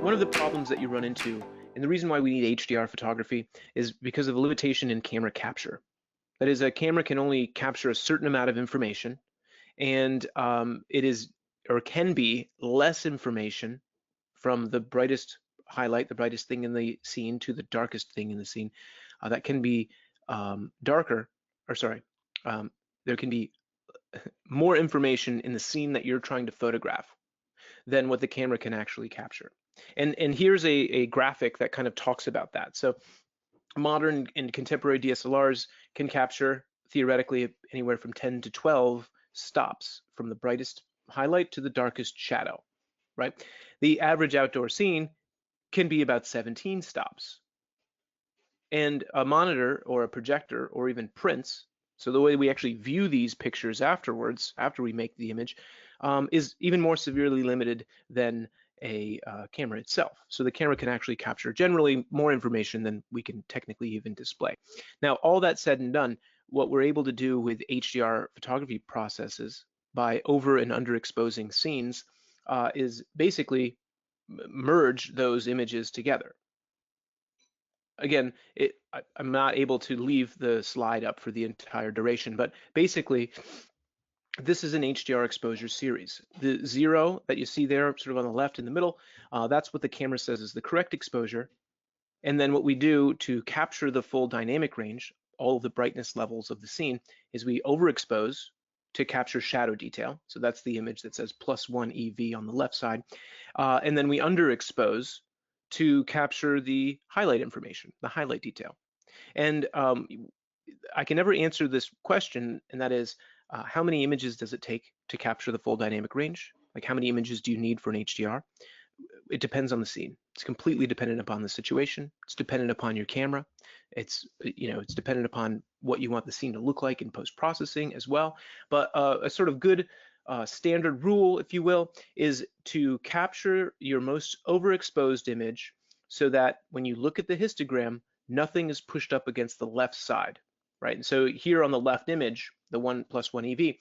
One of the problems that you run into, and the reason why we need HDR photography, is because of the limitation in camera capture. That is, a camera can only capture a certain amount of information, and it is or can be less information from the brightest highlight, the brightest thing in the scene, to the darkest thing in the scene. That can be darker, or sorry, there can be more information in the scene that you're trying to photograph than what the camera can actually capture. And here's a graphic that kind of talks about that. So modern and contemporary DSLRs can capture theoretically anywhere from 10 to 12 stops from the brightest highlight to the darkest shadow, right? The average outdoor scene can be about 17 stops. And a monitor or a projector or even prints, so the way we actually view these pictures afterwards, after we make the image, is even more severely limited than a camera itself. So the camera can actually capture generally more information than we can technically even display. Now, all that said and done, what we're able to do with HDR photography processes by over and underexposing scenes is basically merge those images together. Again, I'm not able to leave the slide up for the entire duration, but basically, this is an HDR exposure series. The 0 that you see there, sort of on the left in the middle, that's what the camera says is the correct exposure. And then what we do to capture the full dynamic range, all of the brightness levels of the scene, is we overexpose to capture shadow detail. So that's the image that says +1 EV on the left side. And then we underexpose to capture the highlight information, the highlight detail. And I can never answer this question, and that is, how many images does it take to capture the full dynamic range? Like, how many images do you need for an HDR? It depends on the scene. It's completely dependent upon the situation. It's dependent upon your camera. It's dependent upon what you want the scene to look like in post-processing as well. But a sort of good standard rule, if you will, is to capture your most overexposed image so that when you look at the histogram, nothing is pushed up against the left side, right? And so here on the left image, the 1 + 1 EV,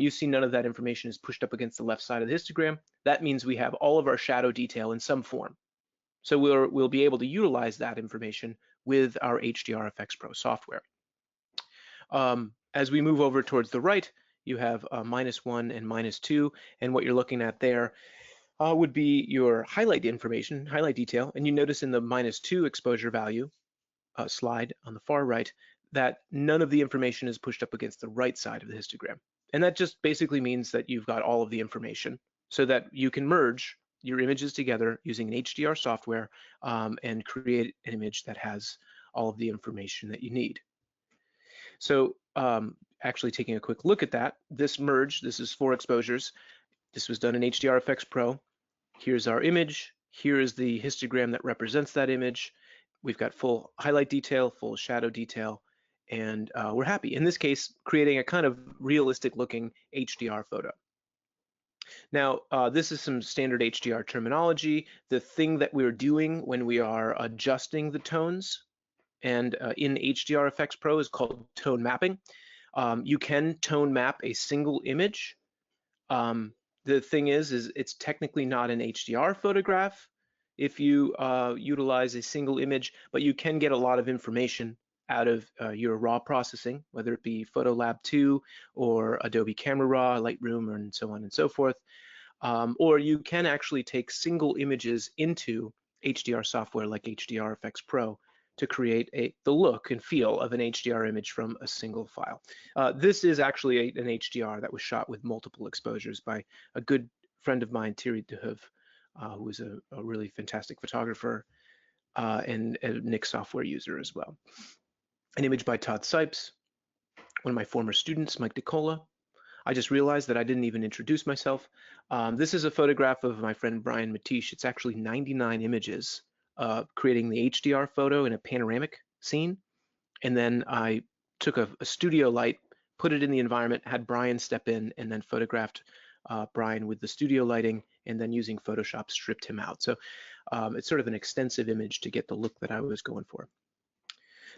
you see none of that information is pushed up against the left side of the histogram. That means we have all of our shadow detail in some form. So we'll be able to utilize that information with our HDR FX Pro software. As we move over towards the right, you have -1 and -2, and what you're looking at there would be your highlight information, highlight detail, and you notice in the -2 exposure value slide on the far right that none of the information is pushed up against the right side of the histogram. And that just basically means that you've got all of the information so that you can merge your images together using an HDR software and create an image that has all of the information that you need. So actually taking a quick look at that, this merge, this is 4 exposures. This was done in HDR FX Pro. Here's our image. Here is the histogram that represents that image. We've got full highlight detail, full shadow detail, and we're happy. In this case, creating a kind of realistic looking HDR photo. Now, this is some standard HDR terminology. The thing that we're doing when we are adjusting the tones and in HDR FX Pro is called tone mapping. You can tone map a single image. The thing is it's technically not an HDR photograph if you utilize a single image, but you can get a lot of information out of your raw processing, whether it be Photolab 2 or Adobe Camera Raw, Lightroom, and so on and so forth. Or you can actually take single images into HDR software like HDR FX Pro to create the look and feel of an HDR image from a single file. This is actually an HDR that was shot with multiple exposures by a good friend of mine, Thierry Deheuve, who is a really fantastic photographer and a Nik software user as well. An image by Todd Sipes, one of my former students, Mike DeCola. I just realized that I didn't even introduce myself. This is a photograph of my friend Brian Matish. It's actually 99 images creating the HDR photo in a panoramic scene. And then I took a studio light, put it in the environment, had Brian step in, and then photographed Brian with the studio lighting, and then using Photoshop stripped him out. So it's sort of an extensive image to get the look that I was going for.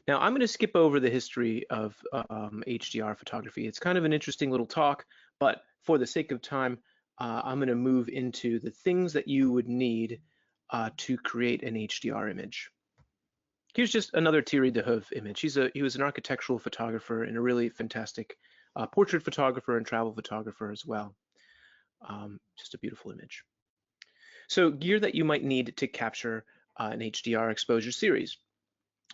Now I'm going to skip over the history of HDR photography. It's kind of an interesting little talk, but for the sake of time, I'm going to move into the things that you would need to create an HDR image. Here's just another Thierry de Heuve image. He was an architectural photographer and a really fantastic portrait photographer and travel photographer as well. Just a beautiful image. So gear that you might need to capture an HDR exposure series.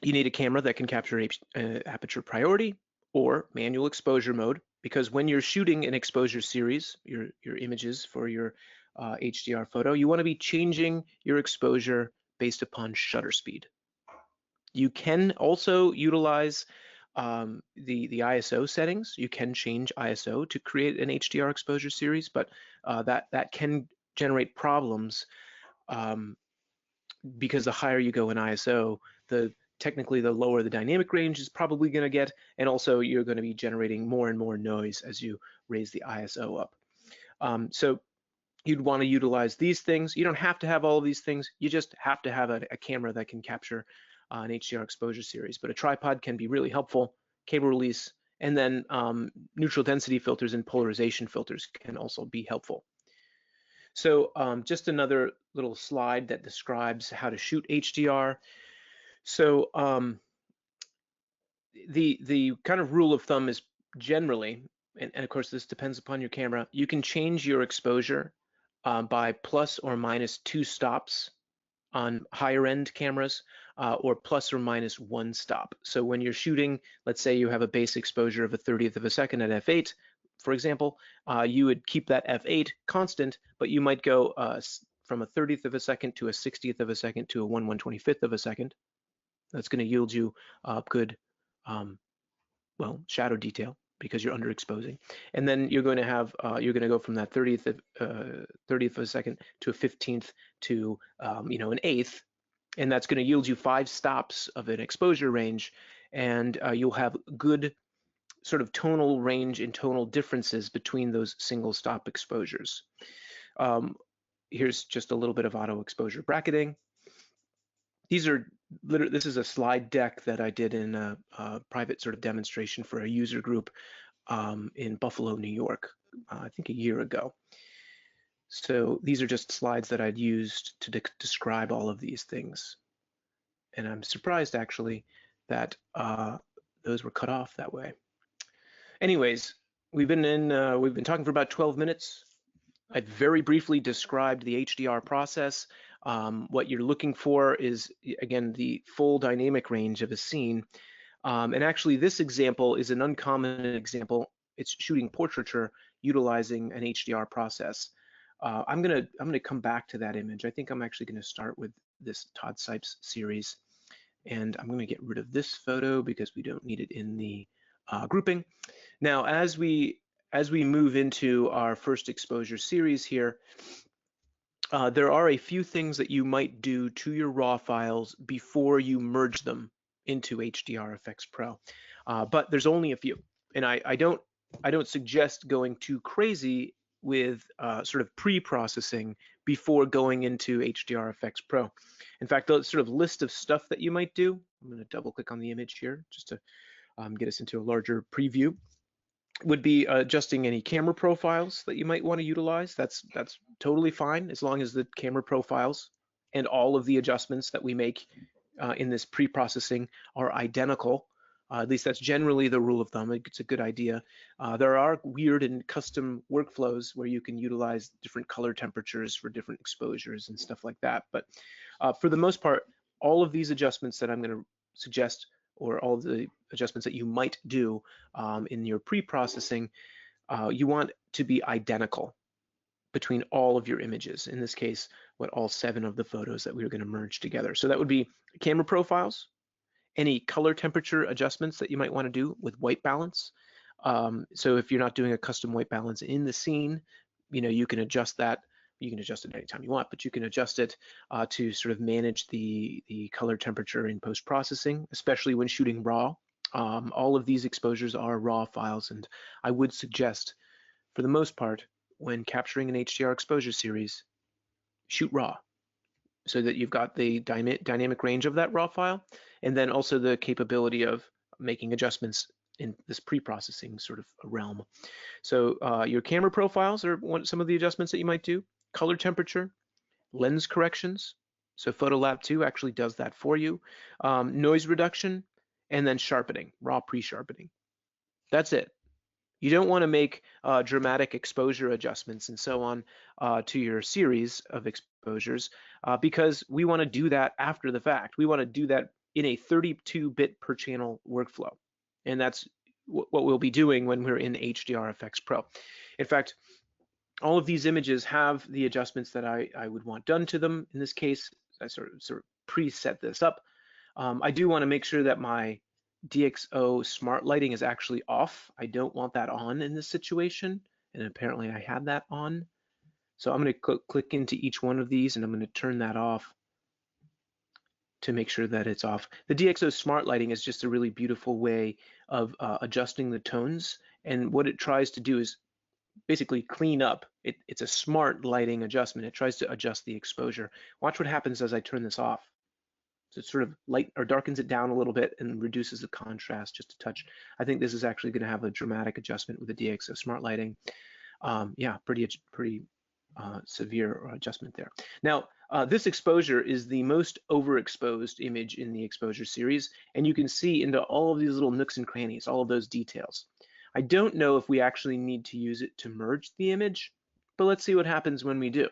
You need a camera that can capture aperture priority or manual exposure mode, because when you're shooting an exposure series, your images for your HDR photo, you want to be changing your exposure based upon shutter speed. You can also utilize the ISO settings. You can change ISO to create an HDR exposure series, but that can generate problems because the higher you go in ISO, technically the lower the dynamic range is probably going to get, and also you're going to be generating more and more noise as you raise the ISO up. So you'd want to utilize these things. You don't have to have all of these things. You just have to have a camera that can capture an HDR exposure series, but a tripod can be really helpful. Cable release, and then neutral density filters and polarization filters can also be helpful. So just another little slide that describes how to shoot HDR. So the kind of rule of thumb is generally, and of course this depends upon your camera, you can change your exposure by plus or minus 2 stops on higher end cameras, or plus or minus 1 stop. So when you're shooting, let's say you have a base exposure of a 30th of a second at f8, for example, you would keep that f8 constant, but you might go from a 30th of a second to a 60th of a second to a 1/125th of a second. That's going to yield you good, well, shadow detail because you're underexposing. And then you're going to have, you're going to go from that 30th of a second to a 15th to, you know, an 1/8, and that's going to yield you 5 stops of an exposure range, and you'll have good sort of tonal range and tonal differences between those single stop exposures. Here's just a little bit of auto exposure bracketing. These are this is a slide deck that I did in a private sort of demonstration for a user group in Buffalo, New York, I think a year ago. So these are just slides that I'd used to describe all of these things. And I'm surprised actually that those were cut off that way. Anyways, we've been talking for about 12 minutes. I very briefly described the HDR process. What you're looking for is, again, the full dynamic range of a scene. And actually, this example is an uncommon example. It's shooting portraiture utilizing an HDR process. I'm gonna come back to that image. I think I'm actually gonna start with this Todd Sipes series, and I'm gonna get rid of this photo because we don't need it in the grouping. Now, as we move into our first exposure series here, there are a few things that you might do to your raw files before you merge them into HDR FX Pro, but there's only a few, and I don't suggest going too crazy with sort of pre-processing before going into HDR FX Pro. In fact, the sort of list of stuff that you might do, I'm going to double click on the image here just to get us into a larger preview, would be adjusting any camera profiles that you might want to utilize. That's totally fine as long as the camera profiles and all of the adjustments that we make in this pre-processing are identical. At least that's generally the rule of thumb. It's a good idea. There are weird and custom workflows where you can utilize different color temperatures for different exposures and stuff like that. But for the most part, all of these adjustments that I'm going to suggest, or all of the adjustments that you might do in your pre-processing, you want to be identical between all of your images. In this case, all 7 of the photos that we are going to merge together. So that would be camera profiles, any color temperature adjustments that you might want to do with white balance. So if you're not doing a custom white balance in the scene, you know, you can adjust that. You can adjust it anytime you want, but you can adjust it to sort of manage the color temperature in post-processing, especially when shooting raw. All of these exposures are raw files, and I would suggest, for the most part, when capturing an HDR exposure series, shoot raw, so that you've got the dynamic range of that raw file, and then also the capability of making adjustments in this pre-processing sort of realm. So your camera profiles are some of the adjustments that you might do. Color temperature, lens corrections, So Photolab 2 actually does that for you. Noise reduction, and then sharpening, raw pre-sharpening. That's it. You don't want to make dramatic exposure adjustments and so on to your series of exposures because we want to do that after the fact. We want to do that in a 32-bit per channel workflow. And that's what we'll be doing when we're in HDR FX Pro. In fact, all of these images have the adjustments that I would want done to them. In this case, I sort of preset this up. I do want to make sure that my DxO smart lighting is actually off. I don't want that on in this situation, and apparently I had that on. So I'm going to click into each one of these, and I'm going to turn that off to make sure that it's off. The DxO smart lighting is just a really beautiful way of adjusting the tones, and what it tries to do is basically clean up. It's a smart lighting adjustment. It tries to adjust the exposure. Watch what happens as I turn this off. So it sort of light or darkens it down a little bit and reduces the contrast just a touch. I think this is actually going to have a dramatic adjustment with the DxO smart lighting. Yeah, pretty severe adjustment there. Now, this exposure is the most overexposed image in the exposure series, and you can see into all of these little nooks and crannies, all of those details. I don't know if we actually need to use it to merge the image, but let's see what happens when we do.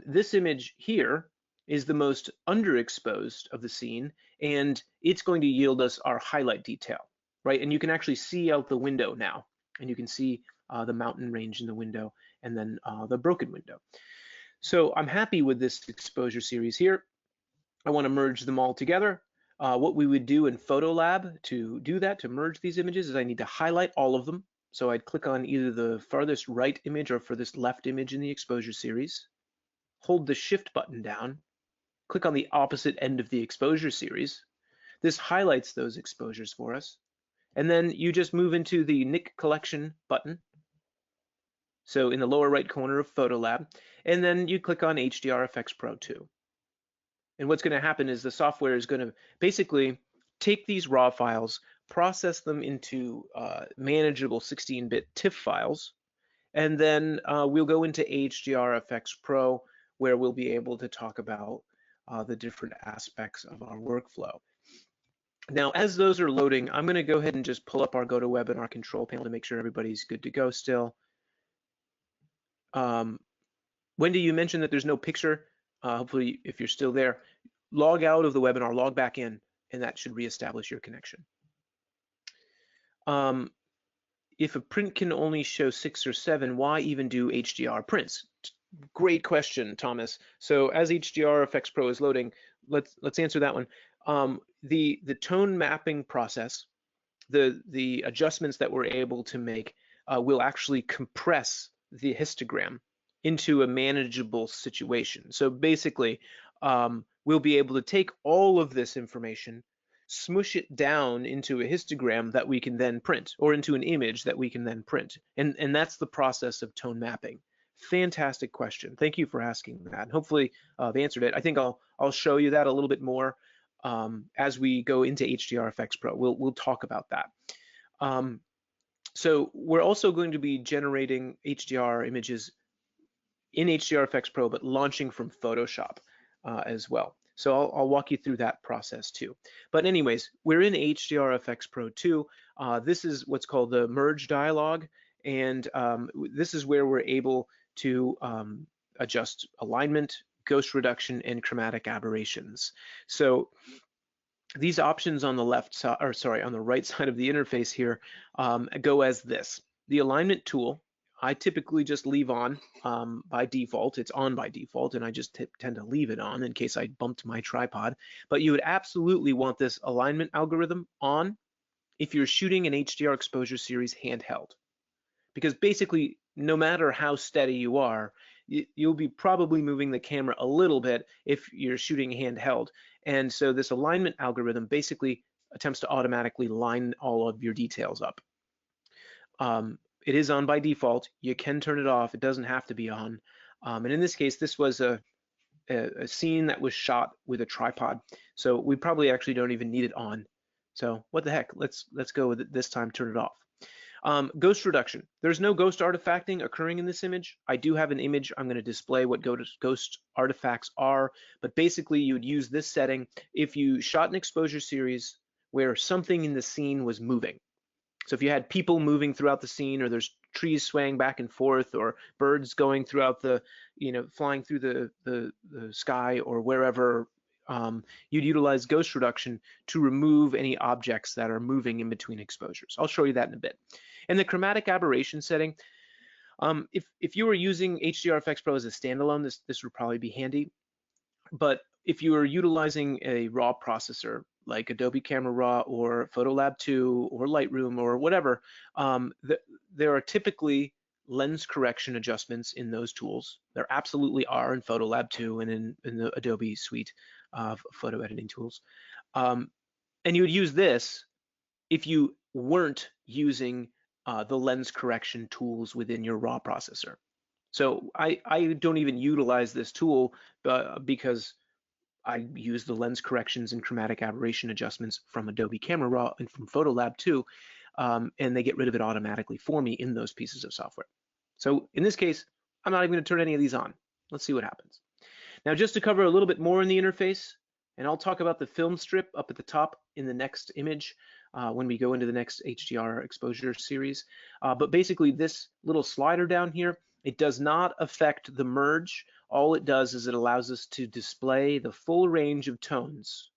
This image here is the most underexposed of the scene, and it's going to yield us our highlight detail, right? And you can actually see out the window now, and you can see the mountain range in the window, and then the broken window. So I'm happy with this exposure series here. I want to merge them all together. What we would do in Photolab to do that, to merge these images, is I need to highlight all of them. So I'd click on either the farthest right image or furthest left image in the exposure series, hold the Shift button down, click on the opposite end of the exposure series. This highlights those exposures for us. And then you just move into the Nick Collection button. So in the lower right corner of Photolab, and then you click on HDR FX Pro 2. And what's going to happen is the software is going to basically take these raw files, process them into manageable 16-bit TIFF files, and then we'll go into HDR FX Pro, where we'll be able to talk about the different aspects of our workflow. Now, as those are loading, I'm going to go ahead and just pull up our GoToWebinar control panel to make sure everybody's good to go still. Wendy, you mentioned that there's no picture. Hopefully, if you're still there, log out of the webinar, log back in, and that should reestablish your connection. If a print can only show 6 or 7, why even do HDR prints? Great question, Thomas. So as HDR FX Pro is loading, let's answer that one. The tone mapping process, the adjustments that we're able to make will actually compress the histogram into a manageable situation. So basically, we'll be able to take all of this information, smush it down into a histogram that we can then print, or into an image that we can then print. And that's the process of tone mapping. Fantastic question. Thank you for asking that. Hopefully I've answered it. I think I'll show you that a little bit more as we go into HDR FX Pro. We'll talk about that. So we're also going to be generating HDR images in HDR FX Pro, but launching from Photoshop as well. So I'll walk you through that process too. But anyways, we're in HDR FX Pro 2. This is what's called the merge dialog, and this is where we're able to adjust alignment, ghost reduction, and chromatic aberrations. So these options on the left side, or sorry, on the right side of the interface here go as this. The alignment tool, I typically just leave on by default. It's on by default, and I just tend to leave it on in case I bumped my tripod. But you would absolutely want this alignment algorithm on if you're shooting an HDR exposure series handheld. Because basically, no matter how steady you are, you'll be probably moving the camera a little bit if you're shooting handheld. And so this alignment algorithm basically attempts to automatically line all of your details up. It is on by default. You can turn it off. It doesn't have to be on. And in this case, this was a scene that was shot with a tripod. So we probably actually don't even need it on. So what the heck, let's go with it this time, turn it off. Ghost reduction. There's no ghost artifacting occurring in this image. I do have an image. I'm going to display what ghost artifacts are, but basically you would use this setting if you shot an exposure series where something in the scene was moving. So if you had people moving throughout the scene, or there's trees swaying back and forth, or birds going throughout the, flying through the sky or wherever, you'd utilize ghost reduction to remove any objects that are moving in between exposures. I'll show you that in a bit. And the chromatic aberration setting, if you were using HDR FX Pro as a standalone, this would probably be handy. But if you are utilizing a raw processor like Adobe Camera Raw or Photolab 2 or Lightroom or whatever, there are typically lens correction adjustments in those tools. There absolutely are in Photolab 2 and in the Adobe suite of photo editing tools. And you would use this if you weren't using the lens correction tools within your raw processor. So I don't even utilize this tool because I use the lens corrections and chromatic aberration adjustments from Adobe Camera Raw and from Photolab 2, and they get rid of it automatically for me in those pieces of software. So in this case, I'm not even going to turn any of these on. Let's see what happens. Now, just to cover a little bit more in the interface, and I'll talk about the film strip up at the top in the next image when we go into the next HDR exposure series. But basically, this little slider down here, it does not affect the merge. All it does is it allows us to display the full range of tones.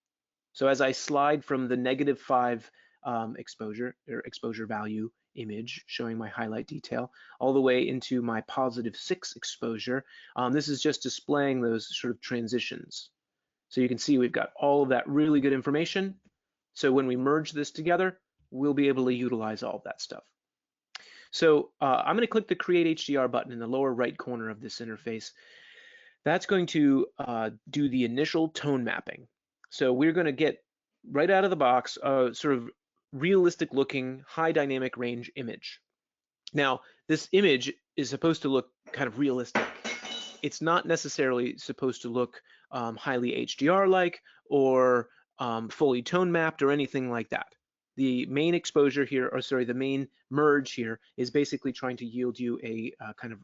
So as I slide from the -5 exposure or exposure value image showing my highlight detail all the way into my +6 exposure, this is just displaying those sort of transitions. So you can see we've got all of that really good information. So when we merge this together, we'll be able to utilize all of that stuff. So I'm going to click the Create HDR button in the lower right corner of this interface. That's going to do the initial tone mapping. So we're going to get right out of the box a sort of realistic looking high dynamic range image. Now, this image is supposed to look kind of realistic. It's not necessarily supposed to look highly HDR-like or fully tone mapped or anything like that. The main exposure here, or sorry, the main merge here is basically trying to yield you a kind of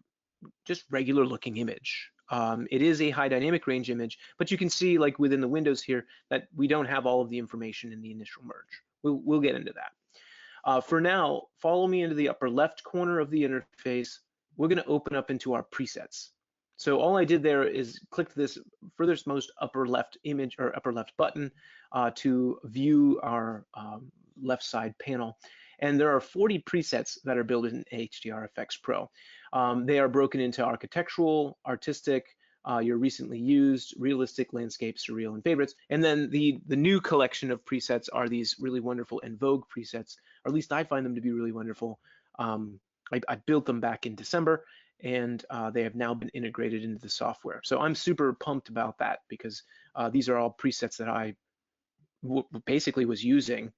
just regular looking image. It is a high dynamic range image, but you can see like within the windows here that we don't have all of the information in the initial merge. We'll get into that. For now, follow me into the upper left corner of the interface. We're going to open up into our presets. So all I did there is click this furthest most upper left image or upper left button to view our left side panel. And there are 40 presets that are built in HDR FX Pro. They are broken into architectural, artistic, your recently used, realistic, landscape, surreal, and favorites. And then the new collection of presets are these really wonderful en vogue presets, or at least I find them to be really wonderful. I built them back in December, and they have now been integrated into the software. So I'm super pumped about that because these are all presets that I basically was using,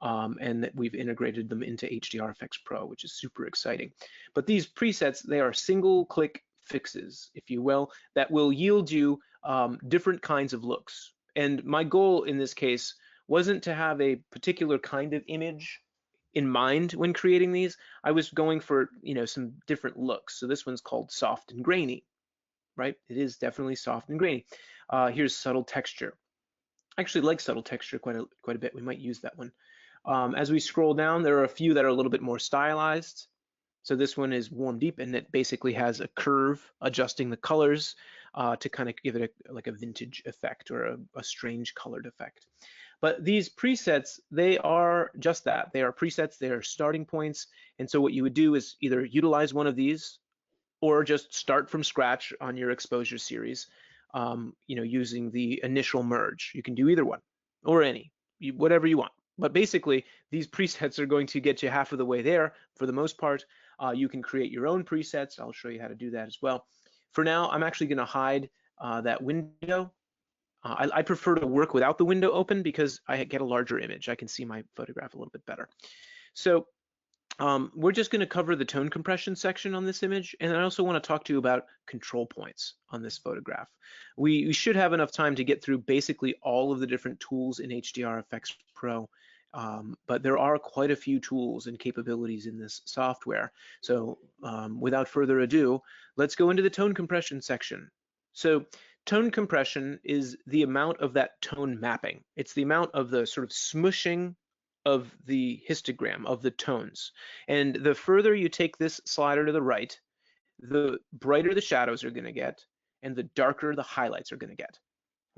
and that we've integrated them into HDR FX Pro, which is super exciting. But these presets, they are single-click fixes, if you will, that will yield you different kinds of looks. And my goal in this case wasn't to have a particular kind of image in mind when creating these. I was going for, some different looks. So this one's called soft and grainy, right? It is definitely soft and grainy. Here's subtle texture. I actually like subtle texture quite a bit. We might use that one. As we scroll down, there are a few that are a little bit more stylized. So this one is warm deep, and it basically has a curve adjusting the colors to kind of give it like a vintage effect or a strange colored effect. But these presets, they are just that. They are presets, they are starting points. And so what you would do is either utilize one of these or just start from scratch on your exposure series, using the initial merge. You can do either one or any, whatever you want. But basically, these presets are going to get you half of the way there for the most part. You can create your own presets. I'll show you how to do that as well. For now, I'm actually going to hide that window. I prefer to work without the window open because I get a larger image. I can see my photograph a little bit better. So we're just going to cover the tone compression section on this image, and I also want to talk to you about control points on this photograph. We should have enough time to get through basically all of the different tools in HDR FX Pro but there are quite a few tools and capabilities in this software. So without further ado, let's go into the tone compression section. So tone compression is the amount of that tone mapping. It's the amount of the sort of smushing of the histogram of the tones. And the further you take this slider to the right, the brighter the shadows are going to get, and the darker the highlights are going to get.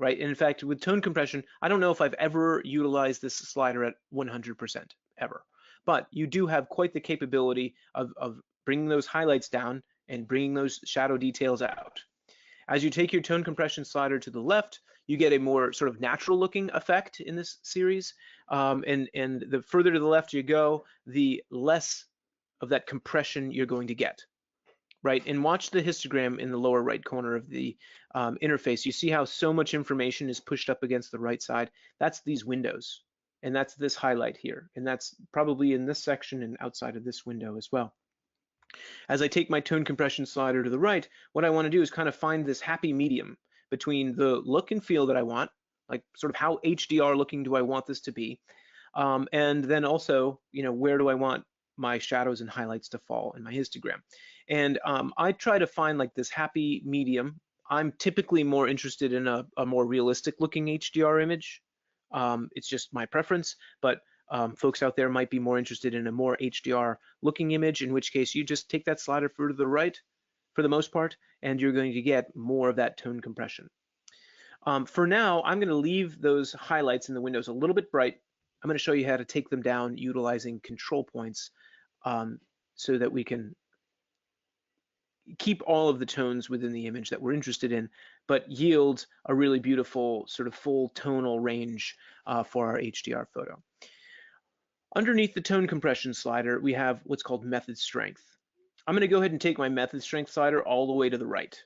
Right? And in fact, with tone compression, I don't know if I've ever utilized this slider at 100% ever, but you do have quite the capability of bringing those highlights down and bringing those shadow details out. As you take your tone compression slider to the left, you get a more sort of natural looking effect in this series. And the further to the left you go, the less of that compression you're going to get. Right, and watch the histogram in the lower right corner of the interface. You see how so much information is pushed up against the right side? That's these windows, and that's this highlight here, and that's probably in this section and outside of this window as well. As I take my tone compression slider to the right, what I want to do is kind of find this happy medium between the look and feel that I want, like sort of how HDR looking do I want this to be, and then also, you know, where do I want my shadows and highlights to fall in my histogram. And I try to find like this happy medium. I'm typically more interested in a more realistic looking HDR image. It's just my preference, but folks out there might be more interested in a more HDR looking image, in which case you just take that slider further to the right for the most part, and you're going to get more of that tone compression. For now, I'm going to leave those highlights in the windows a little bit bright. I'm going to show you how to take them down utilizing control points so that we can keep all of the tones within the image that we're interested in, but yield a really beautiful sort of full tonal range for our HDR photo. Underneath the tone compression slider, we have what's called method strength. I'm going to go ahead and take my method strength slider all the way to the right.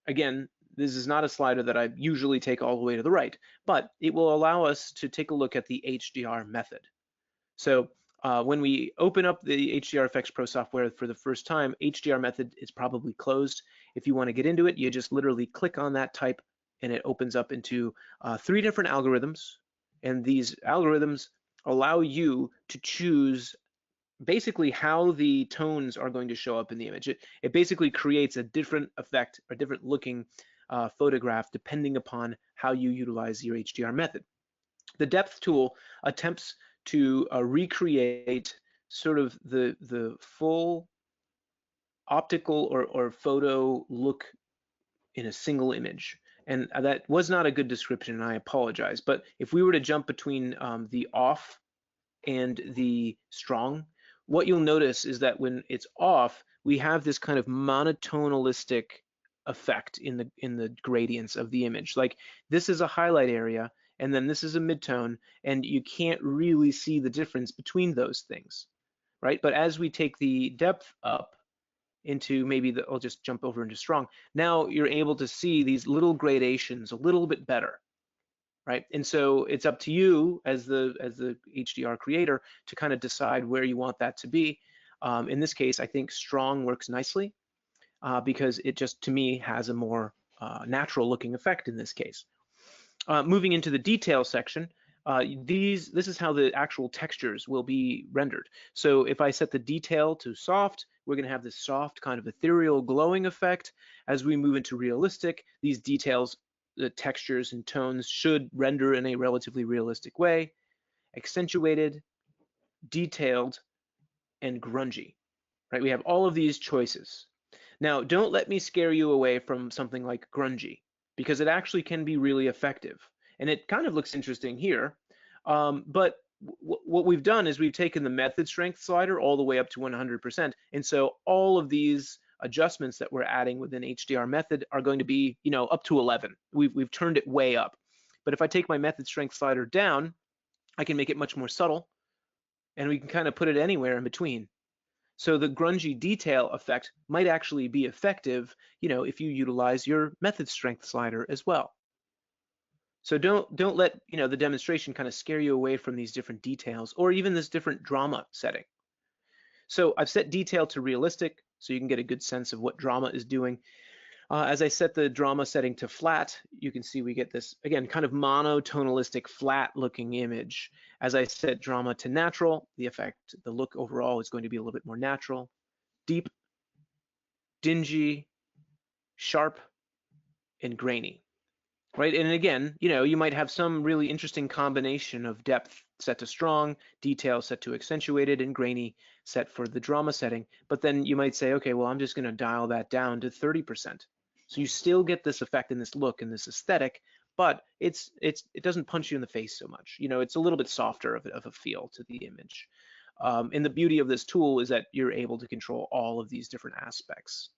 Again, this is not a slider that I usually take all the way to the right, but it will allow us to take a look at the HDR method. So when we open up the HDR FX Pro software for the first time, HDR method is probably closed. If you want to get into it, you just literally click on that type and it opens up into 3 different algorithms. And these algorithms allow you to choose basically how the tones are going to show up in the image. It basically creates a different effect, a different looking photograph depending upon how you utilize your HDR method. The depth tool attempts to recreate sort of the full optical or photo look in a single image. And that was not a good description, and I apologize. But if we were to jump between the off and the strong, what you'll notice is that when it's off, we have this kind of monotonalistic effect in the gradients of the image. Like this is a highlight area, and then this is a midtone, and you can't really see the difference between those things, right? But as we take the depth up into maybe I'll just jump over into strong, now you're able to see these little gradations a little bit better, right? And so it's up to you as the HDR creator to kind of decide where you want that to be. In this case, I think strong works nicely because it just, to me, has a more natural looking effect in this case. Moving into the detail section, this is how the actual textures will be rendered. So if I set the detail to soft, we're going to have this soft kind of ethereal glowing effect. As we move into realistic, these details, the textures and tones should render in a relatively realistic way. Accentuated, detailed, and grungy, right? We have all of these choices. Now, don't let me scare you away from something like grungy, because it actually can be really effective. And it kind of looks interesting here. But what we've done is we've taken the method strength slider all the way up to 100%. And so all of these adjustments that we're adding within HDR method are going to be, you know, up to 11. We've turned it way up. But if I take my method strength slider down, I can make it much more subtle, and we can kind of put it anywhere in between. So the grungy detail effect might actually be effective, you know, if you utilize your method strength slider as well. So don't let, you know, the demonstration kind of scare you away from these different details or even this different drama setting. So I've set detail to realistic so you can get a good sense of what drama is doing. As I set the drama setting to flat, you can see we get this, again, kind of monotonalistic, flat-looking image. As I set drama to natural, the look overall is going to be a little bit more natural, deep, dingy, sharp, and grainy, right? And again, you might have some really interesting combination of depth set to strong, detail set to accentuated, and grainy set for the drama setting. But then you might say, okay, well, I'm just going to dial that down to 30%. So you still get this effect and this look and this aesthetic, but it doesn't punch you in the face so much. It's a little bit softer of a feel to the image. And the beauty of this tool is that you're able to control all of these different aspects.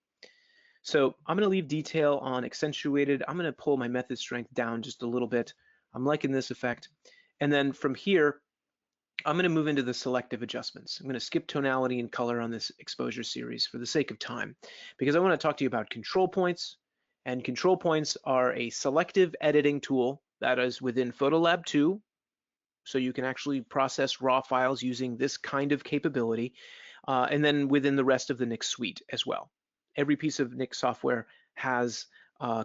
So I'm going to leave detail on accentuated. I'm going to pull my method strength down just a little bit. I'm liking this effect. And then from here, I'm going to move into the selective adjustments. I'm going to skip tonality and color on this exposure series for the sake of time, because I want to talk to you about control points. And control points are a selective editing tool that is within Photolab 2. So you can actually process raw files using this kind of capability, and then within the rest of the Nix suite as well. Every piece of Nix software has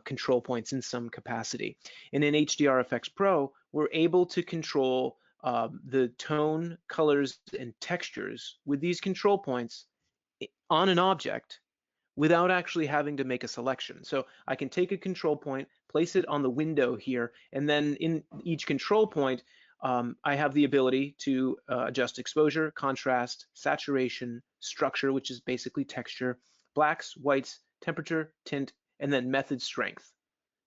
control points in some capacity. And in HDR FX Pro, we're able to control the tone, colors, and textures with these control points on an object without actually having to make a selection. So I can take a control point, place it on the window here, and then in each control point, I have the ability to adjust exposure, contrast, saturation, structure, which is basically texture, blacks, whites, temperature, tint, and then method strength.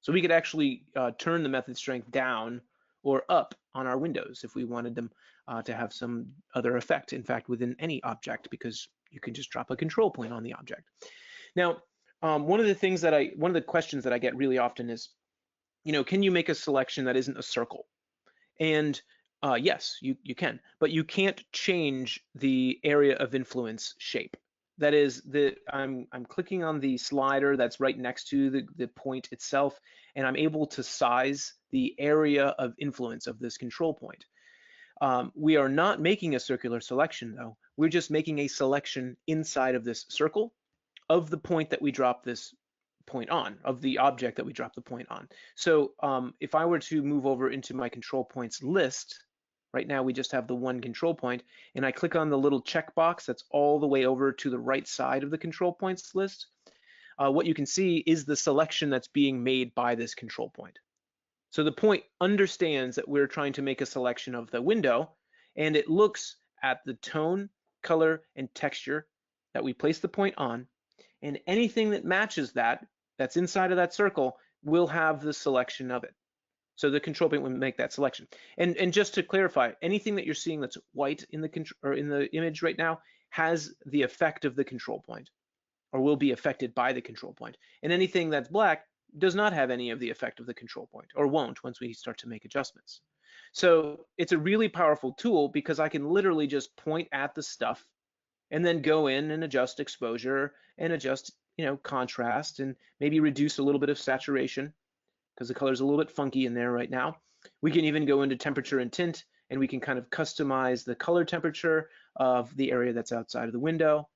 So we could actually turn the method strength down or up on our windows if we wanted them to have some other effect, in fact, within any object, because you can just drop a control point on the object. Now, one of the questions that I get really often is, can you make a selection that isn't a circle? And yes, you can, but you can't change the area of influence shape. That is, I'm clicking on the slider that's right next to the point itself, and I'm able to size the area of influence of this control point. We are not making a circular selection, though. We're just making a selection inside of this circle of the point that we drop this point on, of the object that we drop the point on. So if I were to move over into my control points list, right now we just have the one control point, and I click on the little checkbox that's all the way over to the right side of the control points list, what you can see is the selection that's being made by this control point. So the point understands that we're trying to make a selection of the window, and it looks at the tone, color, and texture that we place the point on, and anything that matches that's inside of that circle will have the selection of it. So the control point will make that selection. And just to clarify, anything that you're seeing that's white in the image right now has the effect of the control point, or will be affected by the control point. And anything that's black does not have any of the effect of the control point, or won't once we start to make adjustments. So it's a really powerful tool because I can literally just point at the stuff and then go in and adjust exposure and adjust, contrast, and maybe reduce a little bit of saturation because the color's a little bit funky in there right now. We can even go into temperature and tint, and we can kind of customize the color temperature of the area that's outside of the window.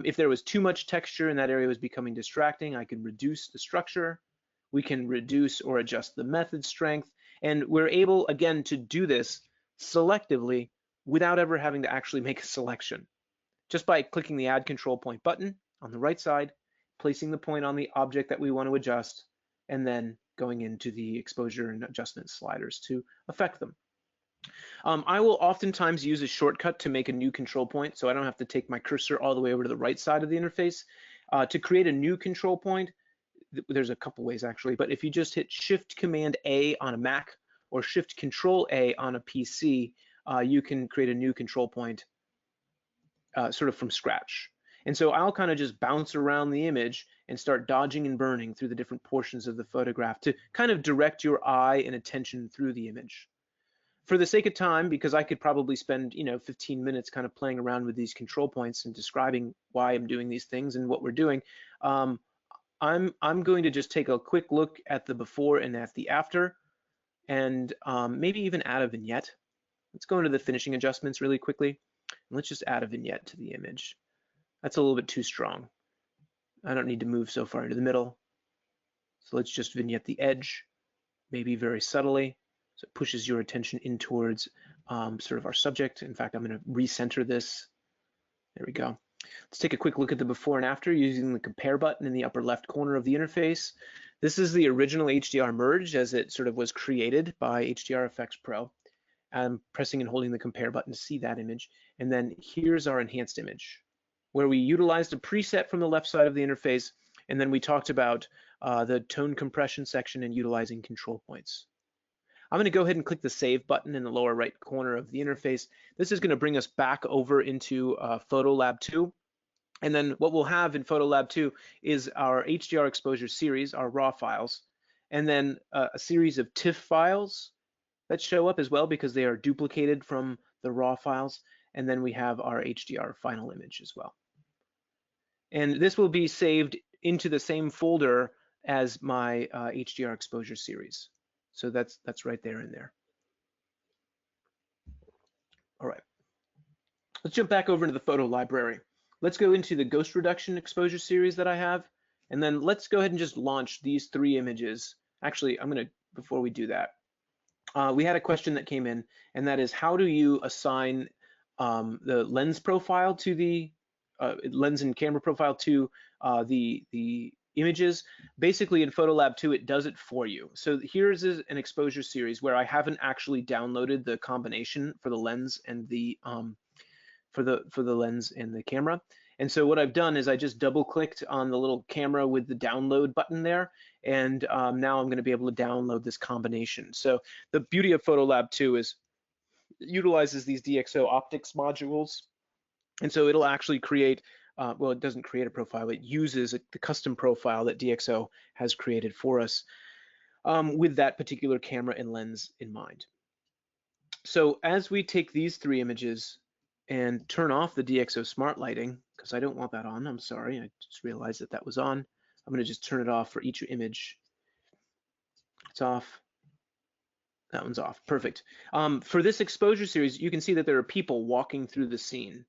If there was too much texture and that area was becoming distracting, I can reduce the structure. We can reduce or adjust the method strength. And we're able, again, to do this selectively without ever having to actually make a selection. Just by clicking the Add Control Point button on the right side, placing the point on the object that we want to adjust, and then going into the exposure and adjustment sliders to affect them. I will oftentimes use a shortcut to make a new control point, so I don't have to take my cursor all the way over to the right side of the interface. To create a new control point, there's a couple ways actually, but if you just hit Shift-Command-A on a Mac or Shift-Control-A on a PC, you can create a new control point sort of from scratch. And so I'll kind of just bounce around the image and start dodging and burning through the different portions of the photograph to kind of direct your eye and attention through the image. For the sake of time, because I could probably spend 15 minutes kind of playing around with these control points and describing why I'm doing these things and what we're doing, I'm going to just take a quick look at the before and at the after, and maybe even add a vignette. Let's go into the finishing adjustments really quickly, and let's just add a vignette to the image. That's a little bit too strong. I don't need to move so far into the middle. So let's just vignette the edge, maybe very subtly. So it pushes your attention in towards sort of our subject. In fact, I'm going to recenter this. There we go. Let's take a quick look at the before and after using the compare button in the upper left corner of the interface. This is the original HDR merge as it sort of was created by HDR FX Pro. I'm pressing and holding the compare button to see that image. And then here's our enhanced image, where we utilized a preset from the left side of the interface, and then we talked about the tone compression section and utilizing control points. I'm going to go ahead and click the Save button in the lower right corner of the interface. This is going to bring us back over into Photolab 2. And then what we'll have in Photolab 2 is our HDR exposure series, our raw files, and then a series of TIFF files that show up as well because they are duplicated from the raw files. And then we have our HDR final image as well. And this will be saved into the same folder as my HDR exposure series. So that's right there in there. All right, let's jump back over into the photo library. Let's go into the ghost reduction exposure series that I have, and then let's go ahead and just launch these 3 images. Actually, before we do that, we had a question that came in, and that is, how do you assign the lens profile to the lens and camera profile to the images? Basically in Photolab 2, it does it for you. So here's an exposure series where I haven't actually downloaded the combination for the lens and the for the lens and the camera. And so what I've done is I just double clicked on the little camera with the download button there, and now I'm going to be able to download this combination. So the beauty of Photolab 2 is it utilizes these DxO optics modules, and so it'll actually create well, it doesn't create a profile, it uses the custom profile that DxO has created for us with that particular camera and lens in mind. So as we take these 3 images and turn off the DxO smart lighting, because I don't want that on, I'm sorry, I just realized that was on. I'm going to just turn it off for each image. It's off. That one's off, perfect. For this exposure series, you can see that there are people walking through the scene.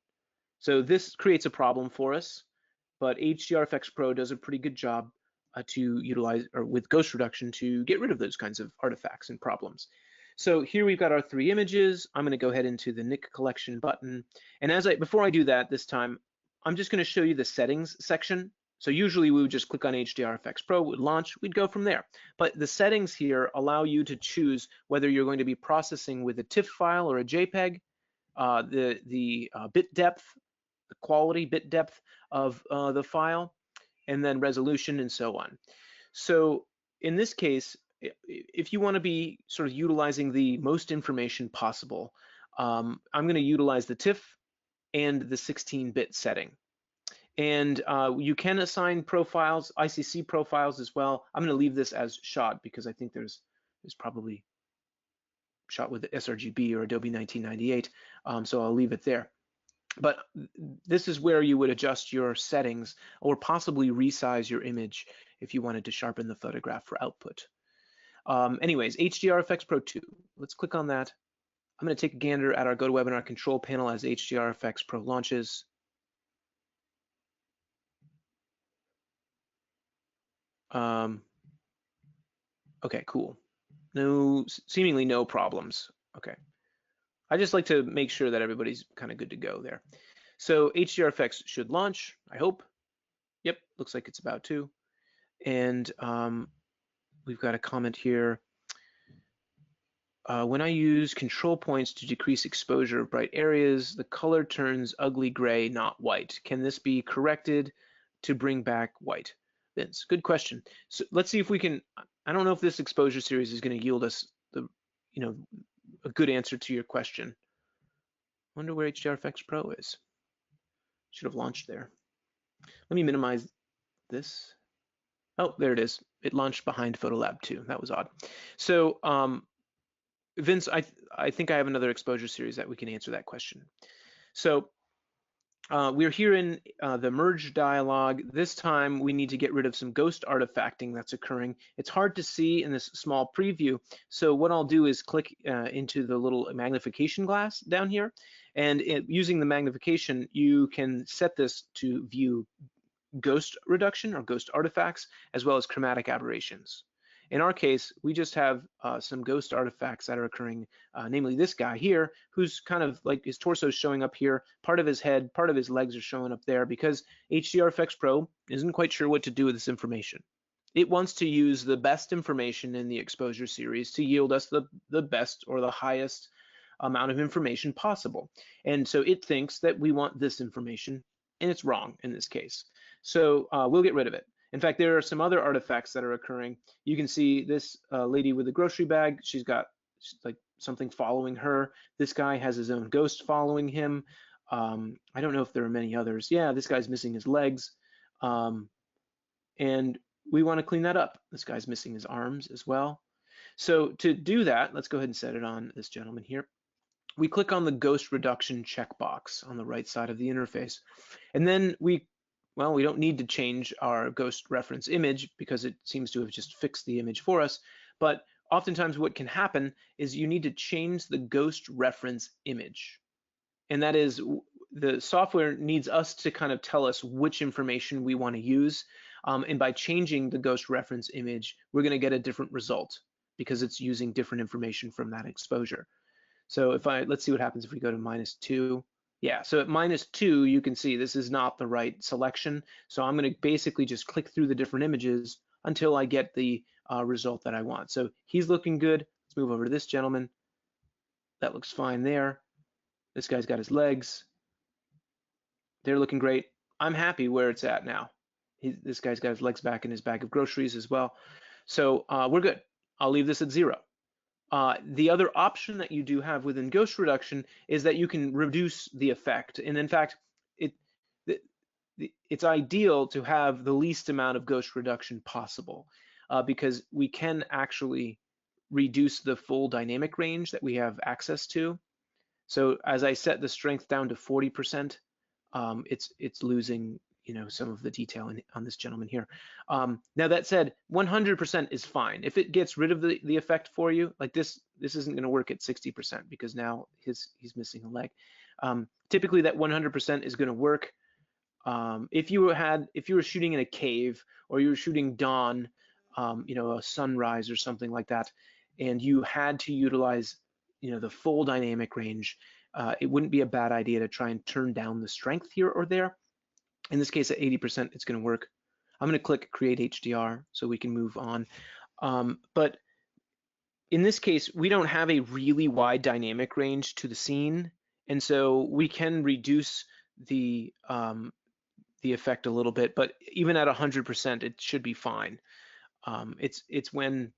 So this creates a problem for us, but HDR FX Pro does a pretty good job to utilize, or with ghost reduction, to get rid of those kinds of artifacts and problems. So here we've got our 3 images. I'm going to go ahead into the Nick collection button. And before I do that this time, I'm just going to show you the settings section. So usually we would just click on HDR FX Pro, would launch, we'd go from there. But the settings here allow you to choose whether you're going to be processing with a TIFF file or a JPEG, the bit depth, the quality bit depth of the file, and then resolution and so on. So in this case, if you want to be sort of utilizing the most information possible, I'm going to utilize the TIFF and the 16-bit setting. And you can assign profiles, ICC profiles as well. I'm going to leave this as shot because I think there's probably shot with the sRGB or Adobe 1998, so I'll leave it there. But this is where you would adjust your settings or possibly resize your image if you wanted to sharpen the photograph for output. Anyways, HDR FX Pro 2, let's click on that. I'm going to take a gander at our GoToWebinar control panel as HDR FX Pro launches. Okay, cool. Seemingly no problems. Okay. I just like to make sure that everybody's kind of good to go there. So HDR FX should launch, I hope. Yep, looks like it's about to. And we've got a comment here. When I use control points to decrease exposure of bright areas, the color turns ugly gray, not white. Can this be corrected to bring back white? Vince, good question. So let's see if we can, I don't know if this exposure series is going to yield us a good answer to your question. Wonder where HDR FX Pro is. Should have launched there. Let me minimize this. Oh, there it is. It launched behind Photolab 2. That was odd. So Vince, I think I have another exposure series that we can answer that question. So we're here in the merge dialog. This time we need to get rid of some ghost artifacting that's occurring. It's hard to see in this small preview. So what I'll do is click into the little magnification glass down here. And using the magnification, you can set this to view ghost reduction or ghost artifacts, as well as chromatic aberrations. In our case, we just have some ghost artifacts that are occurring, namely this guy here, who's kind of like his torso is showing up here, part of his head, part of his legs are showing up there because HDR FX Pro isn't quite sure what to do with this information. It wants to use the best information in the exposure series to yield us the best or the highest amount of information possible. And so it thinks that we want this information, and it's wrong in this case. So we'll get rid of it. In fact, there are some other artifacts that are occurring. You can see this lady with the grocery bag. She's like something following her. This guy has his own ghost following him. I don't know if there are many others. Yeah, this guy's missing his legs. And we want to clean that up. This guy's missing his arms as well. So to do that, let's go ahead and set it on this gentleman here. We click on the ghost reduction checkbox on the right side of the interface. And then we don't need to change our ghost reference image because it seems to have just fixed the image for us. But oftentimes what can happen is you need to change the ghost reference image. And that is, the software needs us to kind of tell us which information we want to use. And by changing the ghost reference image, we're going to get a different result because it's using different information from that exposure. So let's see what happens if we go to -2. Yeah, so at -2, you can see this is not the right selection. So I'm going to basically just click through the different images until I get the result that I want. So he's looking good. Let's move over to this gentleman. That looks fine there. This guy's got his legs. They're looking great. I'm happy where it's at now. This guy's got his legs back in his bag of groceries as well. So we're good. I'll leave this at 0. The other option that you do have within ghost reduction is that you can reduce the effect. And in fact, it's ideal to have the least amount of ghost reduction possible because we can actually reduce the full dynamic range that we have access to. So as I set the strength down to 40%, it's losing some of the detail on this gentleman here. Now that said, 100% is fine. If it gets rid of the effect for you, like this isn't going to work at 60% because now he's missing a leg. Typically that 100% is going to work. If you were shooting in a cave or you were shooting dawn, a sunrise or something like that, and you had to utilize the full dynamic range, it wouldn't be a bad idea to try and turn down the strength here or there. In this case, at 80%, it's going to work. I'm going to click Create HDR so we can move on. But in this case, we don't have a really wide dynamic range to the scene, and so we can reduce the effect a little bit. But even at 100%, it should be fine. It's when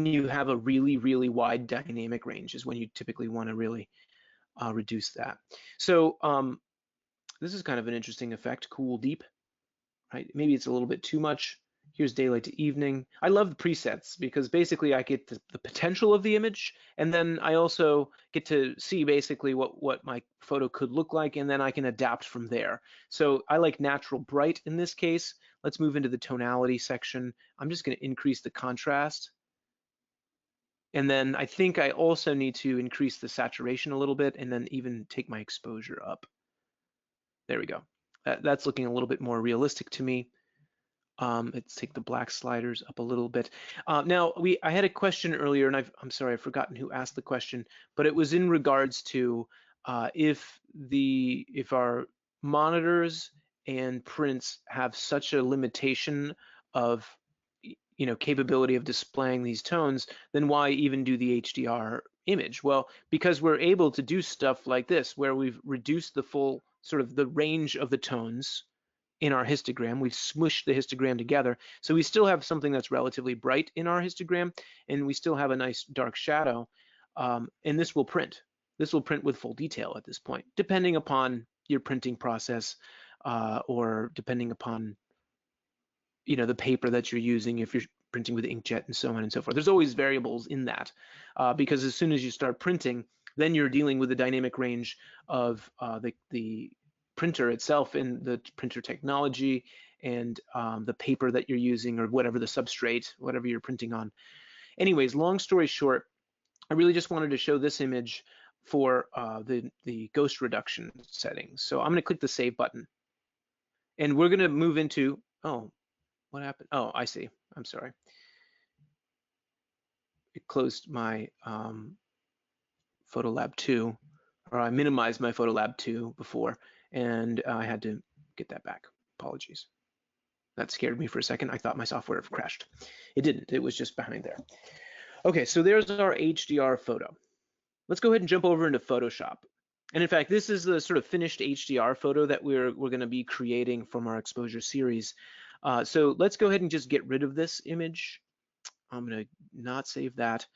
you have a really wide dynamic range is when you typically want to really reduce that. So this is kind of an interesting effect, cool deep, right? Maybe it's a little bit too much. Here's daylight to evening. I love the presets because basically I get the potential of the image, and then I also get to see basically what my photo could look like, and then I can adapt from there. So I like natural bright in this case. Let's move into the tonality section. I'm just going to increase the contrast. And then I think I also need to increase the saturation a little bit and then even take my exposure up. There we go. That's looking a little bit more realistic to me. Let's take the black sliders up a little bit. Now, I had a question earlier, and I'm sorry, I've forgotten who asked the question, but it was in regards to if our monitors and prints have such a limitation of capability of displaying these tones, then why even do the HDR image? Well, because we're able to do stuff like this, where we've reduced the full sort of the range of the tones in our histogram. We've smushed the histogram together. So we still have something that's relatively bright in our histogram, and we still have a nice dark shadow. And this will print. This will print with full detail at this point, depending upon your printing process or depending upon the paper that you're using, if you're printing with inkjet and so on and so forth. There's always variables in that because as soon as you start printing, then you're dealing with the dynamic range of the printer itself and the printer technology and the paper that you're using or whatever the substrate, whatever you're printing on. Anyways, long story short, I really just wanted to show this image for the ghost reduction settings. So I'm going to click the save button. And we're gonna move into, oh, what happened? Oh, I see, I'm sorry. It closed my Photolab 2, or I minimized my Photolab 2 before, and I had to get that back. Apologies. That scared me for a second. I thought my software had crashed. It didn't, it was just behind there. Okay, so there's our HDR photo. Let's go ahead and jump over into Photoshop. And in fact, this is the sort of finished HDR photo that we're going to be creating from our exposure series. So let's go ahead and just get rid of this image. I'm going to not save that.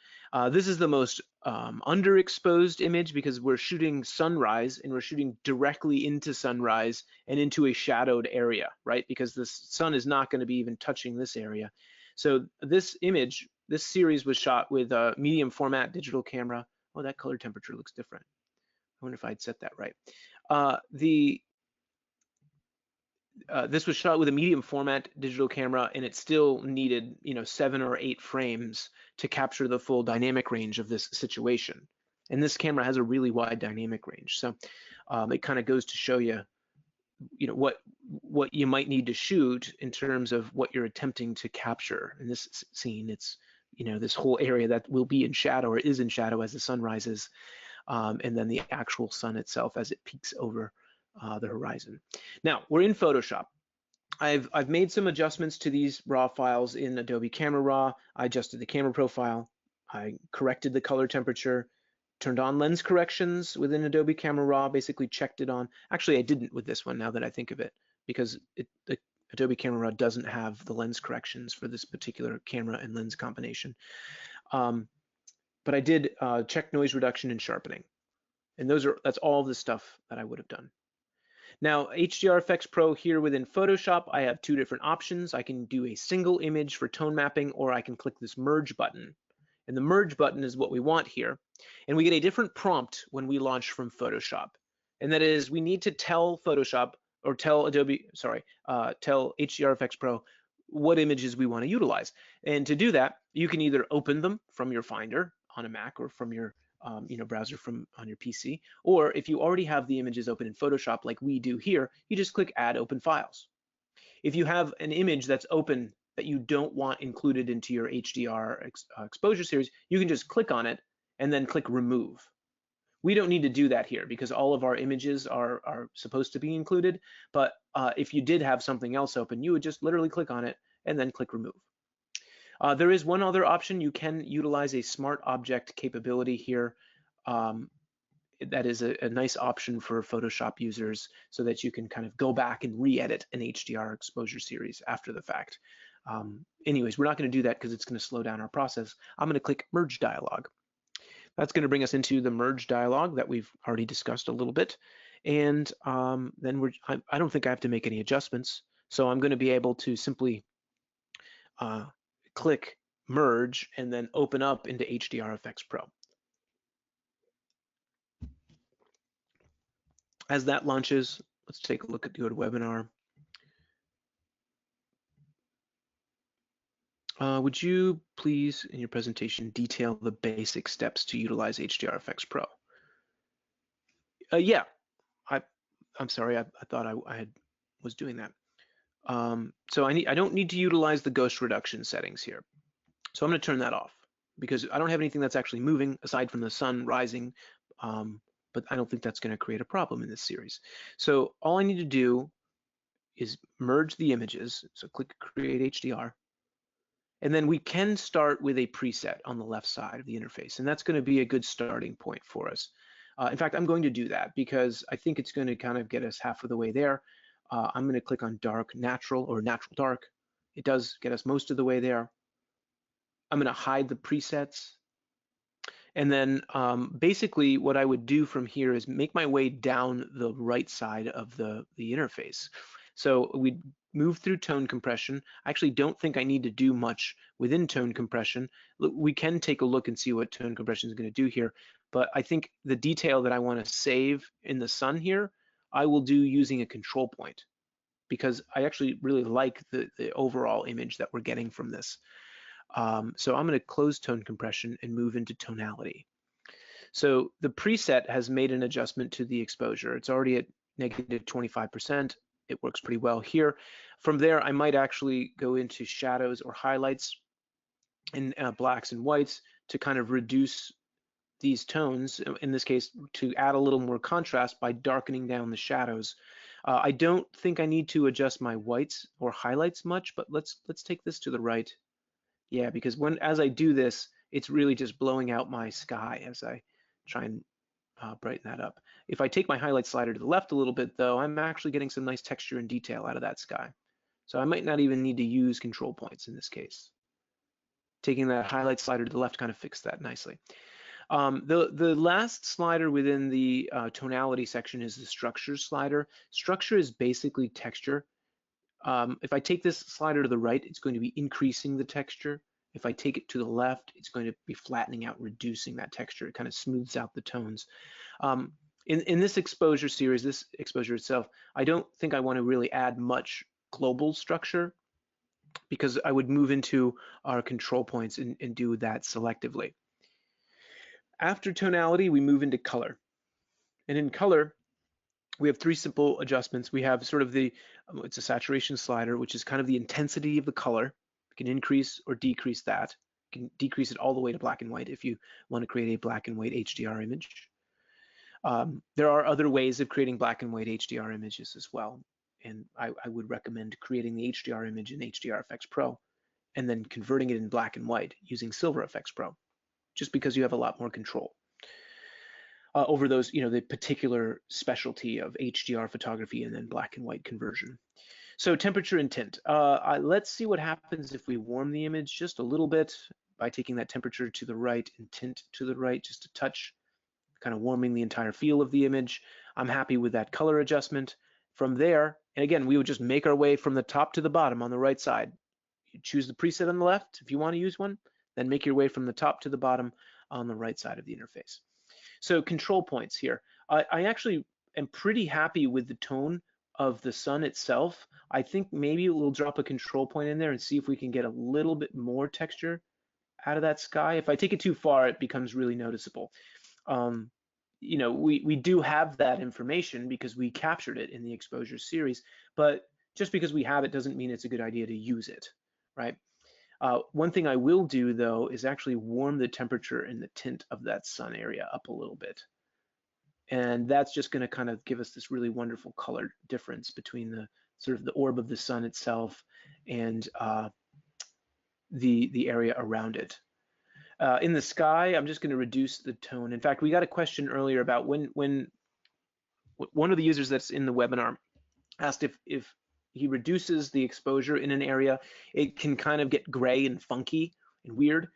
This is the most underexposed image because we're shooting sunrise and we're shooting directly into sunrise and into a shadowed area, right? Because the sun is not going to be even touching this area. So this image, this series was shot with a medium format digital camera. Oh, that color temperature looks different. I wonder if I'd set that right. This was shot with a medium format digital camera, and it still needed, 7 or 8 frames to capture the full dynamic range of this situation. And this camera has a really wide dynamic range. So it kind of goes to show you, what you might need to shoot in terms of what you're attempting to capture. In this scene, it's, this whole area that will be in shadow or is in shadow as the sun rises, and then the actual sun itself as it peaks over the horizon. Now we're in Photoshop. I've made some adjustments to these raw files in Adobe Camera Raw. I adjusted the camera profile. I corrected the color temperature, turned on lens corrections within Adobe Camera Raw, basically checked it on. Actually, I didn't with this one now that I think of it, because the Adobe Camera Raw doesn't have the lens corrections for this particular camera and lens combination. But I did check noise reduction and sharpening. And that's all the stuff that I would have done. Now, HDR FX Pro here within Photoshop, I have 2 different options. I can do a single image for tone mapping, or I can click this merge button. And the merge button is what we want here. And we get a different prompt when we launch from Photoshop. And that is, we need to tell Photoshop, or tell tell HDR FX Pro what images we want to utilize. And to do that, you can either open them from your Finder on a Mac or from your browser from on your PC, or if you already have the images open in Photoshop like we do here, you just click Add Open Files. If you have an image that's open that you don't want included into your HDR exposure series, you can just click on it and then click Remove. We don't need to do that here because all of our images are supposed to be included, but if you did have something else open, you would just literally click on it and then click Remove. There is one other option. You can utilize a smart object capability here. That is a nice option for Photoshop users so that you can kind of go back and re-edit an HDR exposure series after the fact. Anyways, we're not going to do that because it's going to slow down our process. I'm going to click Merge Dialog. That's going to bring us into the Merge Dialog that we've already discussed a little bit. And then I don't think I have to make any adjustments. So I'm going to be able to simply click Merge and then open up into HDR FX Pro. As that launches, let's take a look at DxO Webinar. Would you please, in your presentation, detail the basic steps to utilize HDR FX Pro? Yeah, I'm sorry, I thought I was doing that. So I don't need to utilize the ghost reduction settings here. So I'm going to turn that off because I don't have anything that's actually moving aside from the sun rising, but I don't think that's going to create a problem in this series. So all I need to do is merge the images. So click Create HDR. And then we can start with a preset on the left side of the interface. And that's going to be a good starting point for us. In fact, I'm going to do that because I think it's going to kind of get us half of the way there. I'm going to click on Dark Natural or Natural Dark. It does get us most of the way there. I'm going to hide the presets. And then basically what I would do from here is make my way down the right side of the interface. So we move through tone compression. I actually don't think I need to do much within tone compression. We can take a look and see what tone compression is going to do here. But I think the detail that I want to save in the sun here, I will do using a control point because I actually really like the overall image that we're getting from this. So I'm going to close tone compression and move into tonality. So the preset has made an adjustment to the exposure. It's already at -25%. it works pretty well here. From there, I might actually go into shadows or highlights in blacks and whites to kind of reduce these tones, in this case, to add a little more contrast by darkening down the shadows. I don't think I need to adjust my whites or highlights much, but let's take this to the right. Yeah, because as I do this, it's really just blowing out my sky as I try and brighten that up. If I take my highlight slider to the left a little bit, though, I'm actually getting some nice texture and detail out of that sky. So I might not even need to use control points in this case. Taking that highlight slider to the left kind of fixed that nicely. The last slider within the tonality section is the structure slider. Structure is basically texture. If I take this slider to the right, it's going to be increasing the texture. If I take it to the left, it's going to be flattening out, reducing that texture. It kind of smooths out the tones. In this exposure series, this exposure itself, I don't think I want to really add much global structure because I would move into our control points and do that selectively. After tonality, we move into color. And in color, we have three simple adjustments. We have sort of it's a saturation slider, which is kind of the intensity of the color. You can increase or decrease that. You can decrease it all the way to black and white if you want to create a black and white HDR image. There are other ways of creating black and white HDR images as well. And I would recommend creating the HDR image in HDR FX Pro and then converting it in black and white using Silver FX Pro, just because you have a lot more control over those, the particular specialty of HDR photography and then black and white conversion. So temperature and tint. Let's see what happens if we warm the image just a little bit by taking that temperature to the right and tint to the right, just a touch, kind of warming the entire feel of the image. I'm happy with that color adjustment. From there, and again, we would just make our way from the top to the bottom on the right side. You choose the preset on the left if you want to use one, then make your way from the top to the bottom on the right side of the interface. So control points here. I actually am pretty happy with the tone of the sun itself. I think maybe we'll drop a control point in there and see if we can get a little bit more texture out of that sky. If I take it too far, it becomes really noticeable. We do have that information because we captured it in the exposure series, but just because we have it doesn't mean it's a good idea to use it, right? One thing I will do, though, is actually warm the temperature and the tint of that sun area up a little bit. And that's just going to kind of give us this really wonderful color difference between the sort of the orb of the sun itself and the area around it. In the sky, I'm just going to reduce the tone. In fact, we got a question earlier about when one of the users that's in the webinar asked if he reduces the exposure in an area, it can kind of get gray and funky and weird.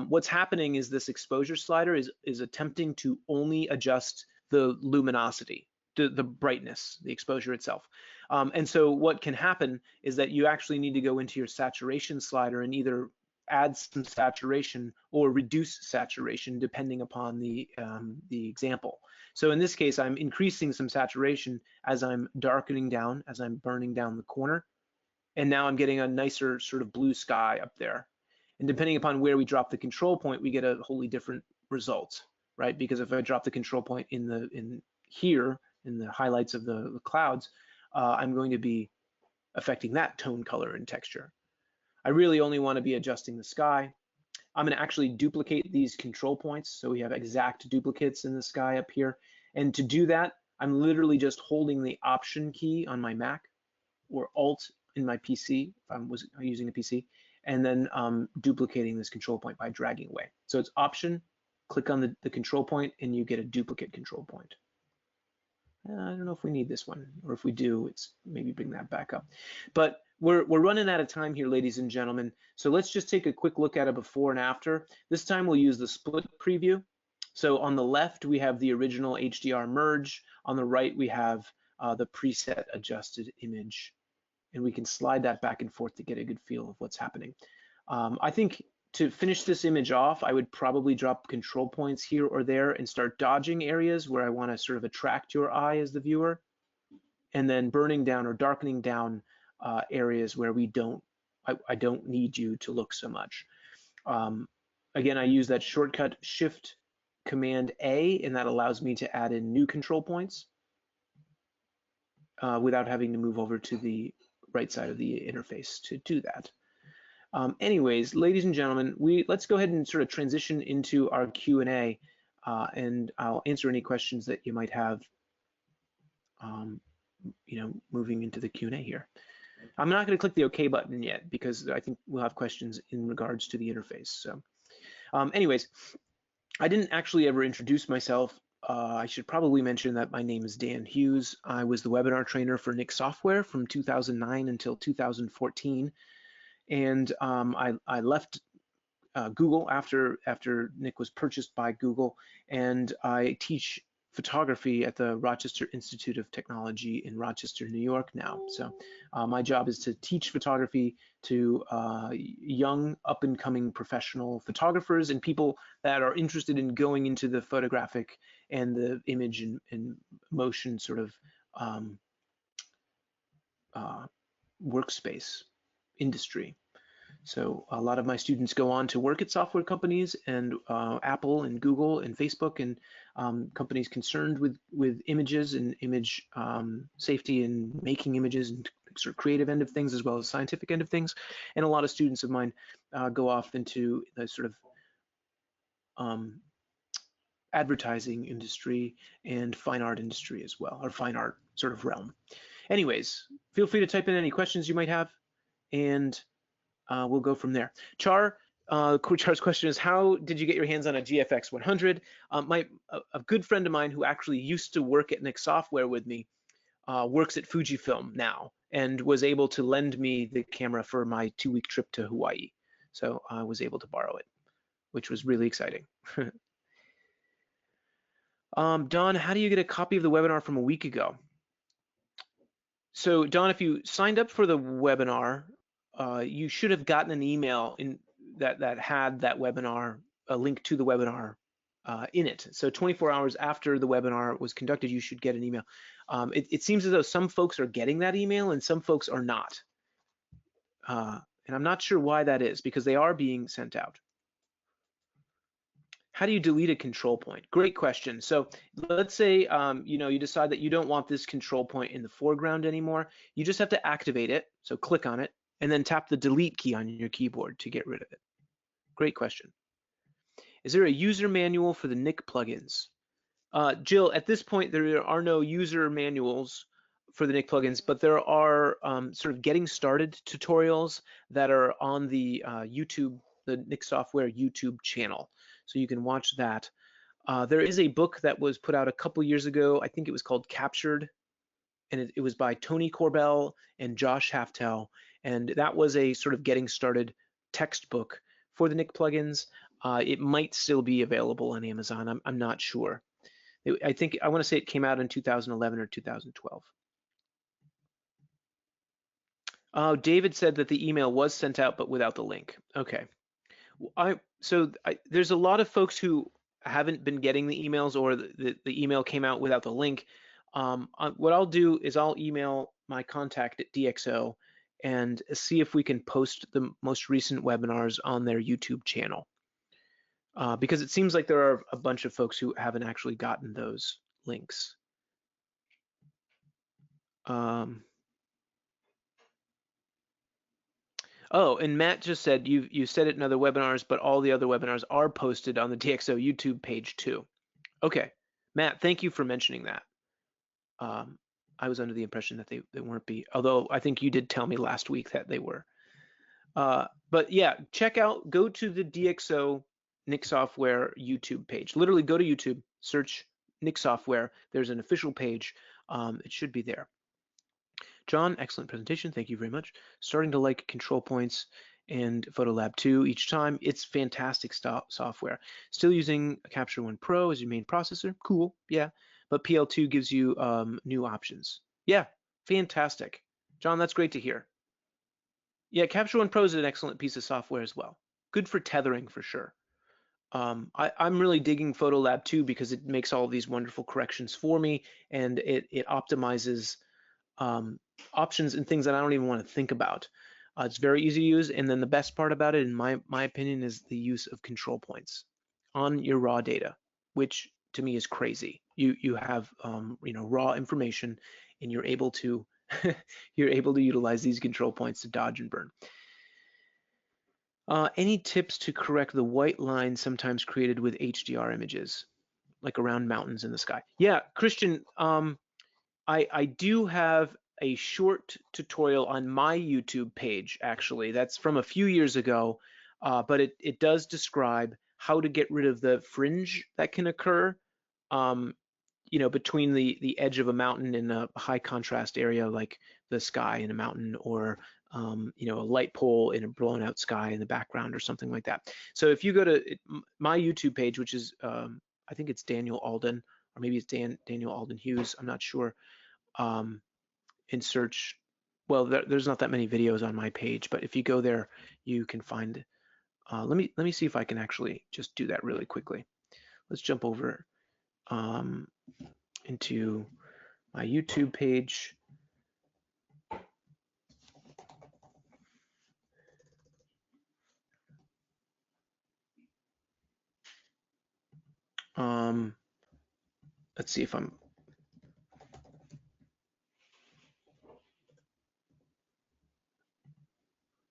What's happening is this exposure slider is attempting to only adjust the luminosity, the brightness, the exposure itself. And so what can happen is that you actually need to go into your saturation slider and either add some saturation or reduce saturation depending upon the example. So in this case, I'm increasing some saturation as I'm darkening down, as I'm burning down the corner. And now I'm getting a nicer sort of blue sky up there. And depending upon where we drop the control point, we get a wholly different result, right? Because if I drop the control point in here, in the highlights of the clouds, I'm going to be affecting that tone, color, and texture. I really only want to be adjusting the sky. I'm going to actually duplicate these control points. So we have exact duplicates in the sky up here. And to do that, I'm literally just holding the Option key on my Mac or Alt in my PC, if I was using a PC, and then duplicating this control point by dragging away. So it's Option, click on the control point, and you get a duplicate control point. I don't know if we need this one, or if we do, it's maybe bring that back up. But we're running out of time here, ladies and gentlemen. So let's just take a quick look at a before and after. This time we'll use the split preview. So on the left, we have the original HDR merge. On the right, we have the preset adjusted image. And we can slide that back and forth to get a good feel of what's happening. I think to finish this image off, I would probably drop control points here or there and start dodging areas where I want to sort of attract your eye as the viewer, and then burning down or darkening down areas where I don't need you to look so much. Again, I use that shortcut Shift Command A, and that allows me to add in new control points. without having to move over to the right side of the interface to do that. Anyways, ladies and gentlemen, let's go ahead and sort of transition into our Q&A, and I'll answer any questions that you might have, moving into the Q&A here. I'm not going to click the OK button yet because I think we'll have questions in regards to the interface. So anyways, I didn't actually ever introduce myself. I should probably mention that my name is Dan Hughes. I was the webinar trainer for Nick Software from 2009 until 2014. And I left Google after Nick was purchased by Google, and I teach photography at the Rochester Institute of Technology in Rochester, New York now. So my job is to teach photography to young up-and-coming professional photographers and people that are interested in going into the photographic and the image and motion sort of workspace industry. So a lot of my students go on to work at software companies and Apple and Google and Facebook and companies concerned with images and image safety and making images and sort of creative end of things as well as scientific end of things. And a lot of students of mine go off into the sort of advertising industry and fine art industry as well, or fine art sort of realm. Anyways, feel free to type in any questions you might have, and we'll go from there. Char's question is, how did you get your hands on a GFX 100? A good friend of mine who actually used to work at Nick Software with me works at Fujifilm now and was able to lend me the camera for my 2-week trip to Hawaii. So I was able to borrow it, which was really exciting. Don, how do you get a copy of the webinar from a week ago? So Don, if you signed up for the webinar, you should have gotten an email that had that webinar, a link to the webinar in it. So 24 hours after the webinar was conducted, you should get an email. It seems as though some folks are getting that email and some folks are not. And I'm not sure why that is, because they are being sent out. How do you delete a control point? Great question. So let's say you decide that you don't want this control point in the foreground anymore. You just have to activate it. So click on it and then tap the delete key on your keyboard to get rid of it. Great question. Is there a user manual for the Nick plugins? Jill, at this point, there are no user manuals for the Nick plugins, but there are sort of getting started tutorials that are on the the Nick Software YouTube channel. So you can watch that. There is a book that was put out a couple years ago. I think it was called Captured, and it was by Tony Corbell and Josh Haftel. And that was a sort of getting started textbook for the Nick plugins. It might still be available on Amazon. I'm not sure. I want to say it came out in 2011 or 2012. David said that the email was sent out, but without the link. Okay. There's a lot of folks who haven't been getting the emails, or the email came out without the link. What I'll do is I'll email my contact at DxO and see if we can post the most recent webinars on their YouTube channel. Because it seems like there are a bunch of folks who haven't actually gotten those links. Oh, and Matt just said you said it in other webinars, but all the other webinars are posted on the DxO YouTube page too. Okay, Matt, thank you for mentioning that. I was under the impression that they weren't although I think you did tell me last week that they were. But yeah, go to the DxO Nick Software YouTube page. Literally go to YouTube, search Nick Software. There's an official page. It should be there. John, excellent presentation. Thank you very much. Starting to like control points and Photolab 2 each time. It's fantastic software. Still using Capture One Pro as your main processor. Cool, yeah. But PL2 gives you new options. Yeah, fantastic. John, that's great to hear. Yeah, Capture One Pro is an excellent piece of software as well. Good for tethering for sure. I'm really digging Photolab 2 because it makes all of these wonderful corrections for me, and it optimizes options and things that I don't even want to think about. It's very easy to use, and then the best part about it, in my opinion, is the use of control points on your raw data, which to me is crazy. You have raw information and you're able to utilize these control points to dodge and burn. Any tips to correct the white line sometimes created with HDR images, like around mountains in the sky? Yeah, Christian, I do have a short tutorial on my YouTube page, actually. That's from a few years ago, but it does describe how to get rid of the fringe that can occur, between the edge of a mountain in a high contrast area like the sky in a mountain, or a light pole in a blown out sky in the background or something like that. So if you go to my YouTube page, which is, I think it's Daniel Alden, or maybe it's Daniel Alden Hughes, I'm not sure, in search, well, there's not that many videos on my page, but if you go there, you can find, let me see if I can actually just do that really quickly. Let's jump over into my YouTube page. Let's see if there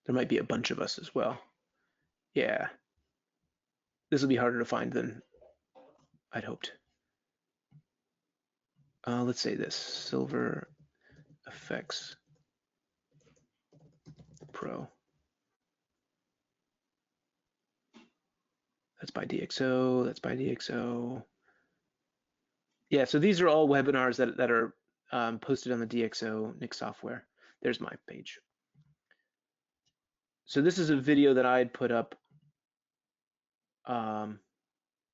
might be a bunch of us as well. Yeah, this will be harder to find than I'd hoped. Let's say this, Silver FX Pro. That's by DxO, that's by DxO. Yeah, so these are all webinars that are posted on the DxO Nick software. There's my page. So this is a video that I had put up.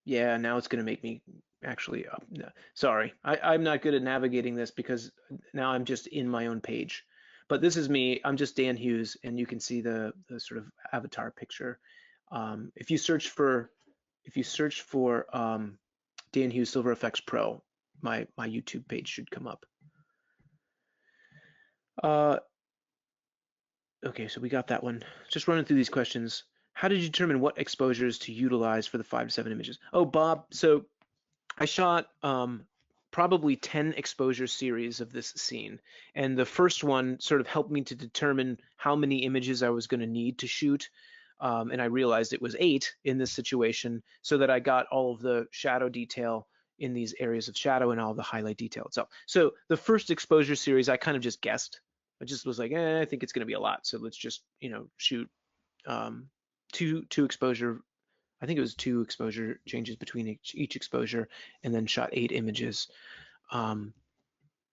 Yeah, now it's going to make me actually up. No, sorry, I'm not good at navigating this because now I'm just in my own page. But this is me. I'm just Dan Hughes, and you can see the sort of avatar picture. If you search for Dan Hughes Silver FX Pro, my YouTube page should come up. Okay, so we got that one. Just running through these questions. How did you determine what exposures to utilize for the 5 to 7 images? Oh, Bob, so I shot probably 10 exposure series of this scene. And the first one sort of helped me to determine how many images I was going to need to shoot. And I realized it was 8 in this situation, so that I got all of the shadow detail in these areas of shadow and all the highlight detail itself. So the first exposure series, I kind of just guessed. I just was like, I think it's going to be a lot. So let's just, shoot two exposure. I think it was 2 exposure changes between each exposure, and then shot 8 images. And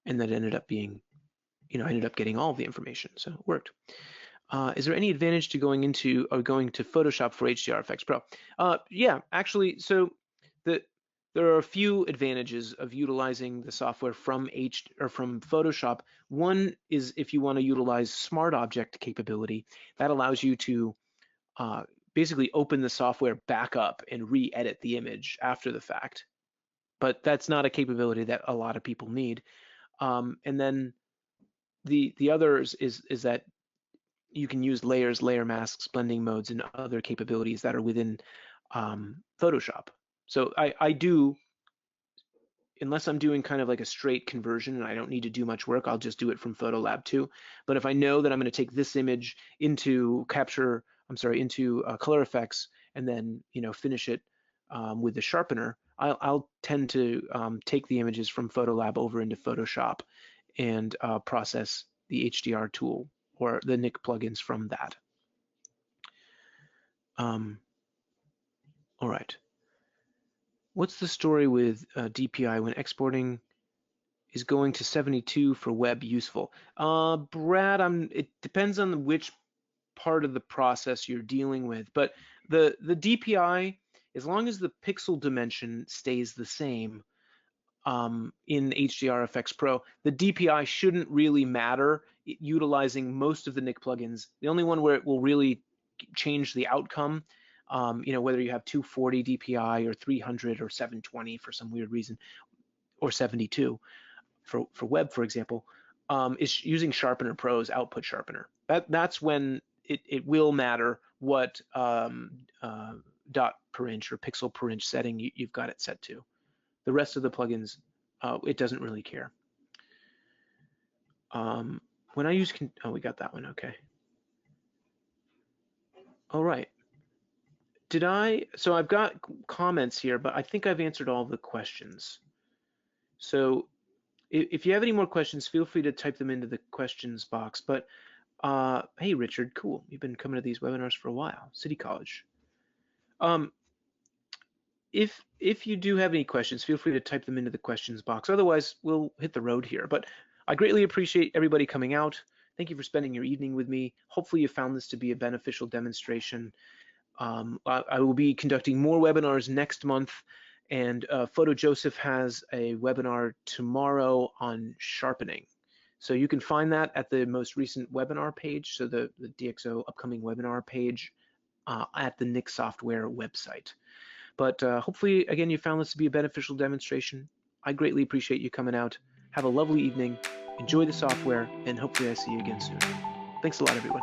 that ended up being, I ended up getting all of the information. So it worked. Is there any advantage to going to Photoshop for HDR FX Pro? Yeah, actually, so there are a few advantages of utilizing the software from Photoshop. One is if you want to utilize smart object capability, that allows you to basically open the software back up and re-edit the image after the fact. But that's not a capability that a lot of people need. And then the others is that you can use layers, layer masks, blending modes, and other capabilities that are within Photoshop. So I do, unless I'm doing kind of like a straight conversion and I don't need to do much work, I'll just do it from Photolab 2. But if I know that I'm going to take this image into Color Efex and then finish it with the sharpener, I'll tend to take the images from Photolab over into Photoshop and process the HDR tool or the Nick plugins from that. All right. What's the story with DPI when exporting is going to 72 for web useful? Brad, it depends on which part of the process you're dealing with, but the DPI, as long as the pixel dimension stays the same in HDR FX Pro, the DPI shouldn't really matter utilizing most of the Nick plugins. The only one where it will really change the outcome, whether you have 240 DPI or 300 or 720 for some weird reason, or 72 for web, for example, is using Sharpener Pro's output sharpener. That's when it will matter what dot per inch or pixel per inch setting you've got it set to. The rest of the plugins, it doesn't really care. When I use, oh, we got that one, okay. All right. So I've got comments here, but I think I've answered all the questions. So if you have any more questions, feel free to type them into the questions box. But hey, Richard, cool. You've been coming to these webinars for a while, City College. If you do have any questions, feel free to type them into the questions box. Otherwise, we'll hit the road here. But I greatly appreciate everybody coming out. Thank you for spending your evening with me. Hopefully you found this to be a beneficial demonstration. I will be conducting more webinars next month, and Photo Joseph has a webinar tomorrow on sharpening. So you can find that at the most recent webinar page, so the DxO upcoming webinar page at the Nix Software website. But hopefully, again, you found this to be a beneficial demonstration. I greatly appreciate you coming out. Have a lovely evening. Enjoy the software, and hopefully I see you again soon. Thanks a lot, everyone.